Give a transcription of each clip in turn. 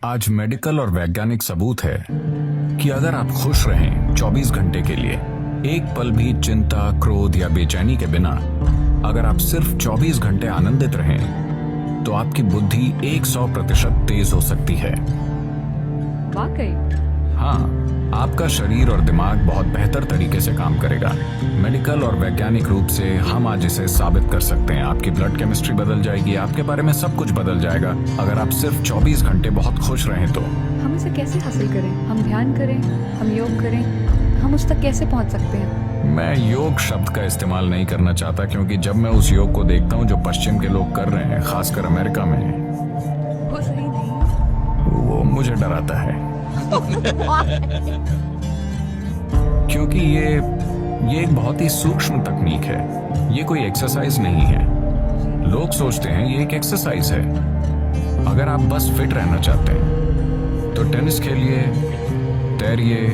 आज मेडिकल और वैज्ञानिक सबूत है कि अगर आप खुश रहें 24 घंटे के लिए, एक पल भी चिंता, क्रोध या बेचैनी के बिना, अगर आप सिर्फ 24 घंटे आनंदित रहें, तो आपकी बुद्धि 100% तेज हो सकती है। वाकई? हाँ, आपका शरीर और दिमाग बहुत बेहतर तरीके से काम करेगा। मेडिकल और वैज्ञानिक रूप से हम आज इसे साबित कर सकते हैं। आपकी ब्लड केमिस्ट्री बदल जाएगी, आपके बारे में सब कुछ बदल जाएगा अगर आप सिर्फ 24 घंटे बहुत खुश रहें तो। हम इसे कैसे हासिल करें? हम ध्यान करें, हम योग करें, हम उस तक कैसे पहुंच सकते हैं? मैं योग शब्द का इस्तेमाल नहीं करना चाहता, क्योंकि जब मैं उस योग को देखता हूँ जो पश्चिम के लोग कर रहे हैं, खासकर अमेरिका में, वो सही नहीं। वो मुझे डराता है। क्योंकि ये एक बहुत ही सूक्ष्म तकनीक है। ये कोई एक्सरसाइज नहीं है। लोग सोचते हैं ये एक एक्सरसाइज है। अगर आप बस फिट रहना चाहते हैं तो टेनिस खेलिए, तैरिए,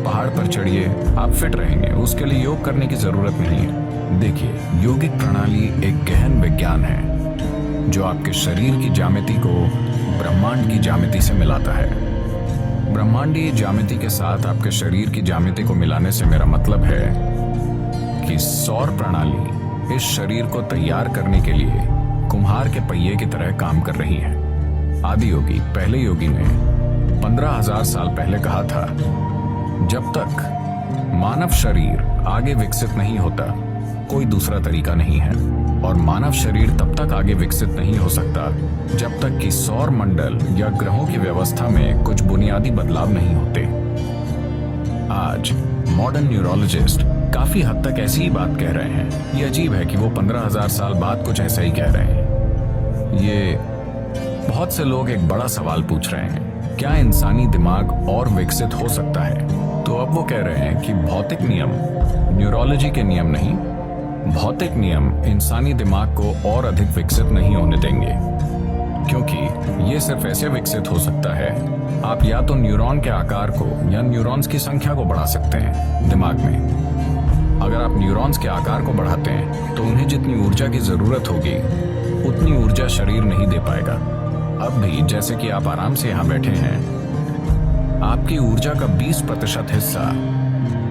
पहाड़ पर चढ़िए, आप फिट रहेंगे। उसके लिए योग करने की जरूरत नहीं है। देखिए, योगिक प्रणाली एक गहन विज्ञान है जो आपके शरीर की ज्यामिति को ब्रह्मांड की ज्यामिति से मिलाता है। ब्रह्मांडीय ज्यामिति के साथ आपके शरीर की ज्यामिति को मिलाने से मेरा मतलब है कि सौर प्रणाली इस शरीर को तैयार करने के लिए कुम्हार के पहिए की तरह काम कर रही है। आदि योगी, पहले योगी ने 15,000 साल पहले कहा था, जब तक मानव शरीर आगे विकसित नहीं होता, कोई दूसरा तरीका नहीं है। और मानव शरीर तब तक आगे विकसित नहीं हो सकता जब तक कि सौर मंडल या ग्रहों की व्यवस्था में कुछ बुनियादी बदलाव नहीं होते। आज मॉडर्न न्यूरोलॉजिस्ट काफी हद तक ऐसी ही बात कह रहे हैं। ये अजीब है कि वो 15,000 साल बाद कुछ ऐसा ही कह रहे हैं। ये बहुत से लोग एक बड़ा सवाल पूछ रहे हैं, क्या इंसानी दिमाग और विकसित हो सकता है? तो अब वो कह रहे हैं कि भौतिक नियम, न्यूरोलॉजी के नियम नहीं, भौतिक नियम इंसानी दिमाग को और अधिक विकसित नहीं होने देंगे, क्योंकि ये सिर्फ ऐसे विकसित हो सकता है, आप या तो न्यूरॉन के आकार को या न्यूरॉन्स की संख्या को बढ़ा सकते हैं दिमाग में। अगर आप न्यूरॉन्स के आकार को बढ़ाते हैं तो उन्हें जितनी ऊर्जा की जरूरत होगी उतनी ऊर्जा शरीर नहीं दे पाएगा। अब भी जैसे कि आप आराम से यहाँ बैठे हैं, आपकी ऊर्जा का 20% हिस्सा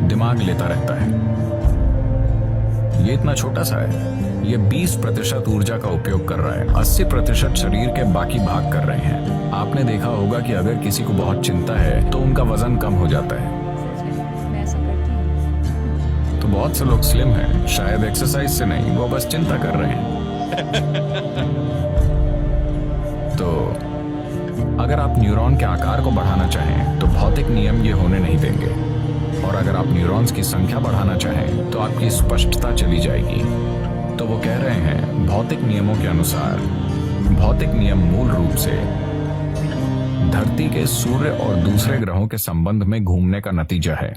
दिमाग लेता रहता है। ये इतना छोटा सा है, ये 20% ऊर्जा का उपयोग कर रहा है, 80% शरीर के बाकी भाग कर रहे हैं। आपने देखा होगा कि अगर किसी को बहुत चिंता है तो उनका वजन कम हो जाता है। मैं ऐसा करती हूँ। तो बहुत से लोग स्लिम हैं, शायद एक्सरसाइज से नहीं, वो बस चिंता कर रहे हैं। तो अगर आप न्यूरॉन के आकार को बढ़ाना चाहें तो भौतिक नियम ये होने नहीं देंगे। और अगर आप न्यूरॉन्स की संख्या बढ़ाना चाहें तो आपकी स्पष्टता चली जाएगी। तो वो कह रहे हैं, भौतिक नियमों के अनुसार भौतिक नियम मूल रूप से धरती के सूर्य और दूसरे ग्रहों के संबंध में घूमने का नतीजा है।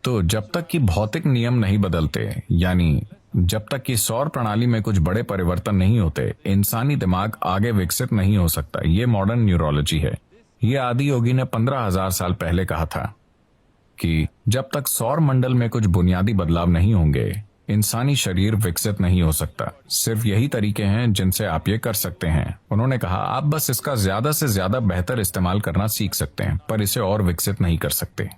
तो जब तक कि भौतिक नियम नहीं बदलते, यानी जब तक कि सौर प्रणाली में कुछ बड़े परिवर्तन नहीं होते, इंसानी दिमाग आगे विकसित नहीं हो सकता। ये मॉडर्न न्यूरोलॉजी है। ये आदि योगी ने 15,000 साल पहले कहा था कि जब तक सौर मंडल में कुछ बुनियादी बदलाव नहीं होंगे, इंसानी शरीर विकसित नहीं हो सकता। सिर्फ यही तरीके हैं जिनसे आप ये कर सकते हैं। उन्होंने कहा, आप बस इसका ज्यादा से ज्यादा बेहतर इस्तेमाल करना सीख सकते हैं, पर इसे और विकसित नहीं कर सकते।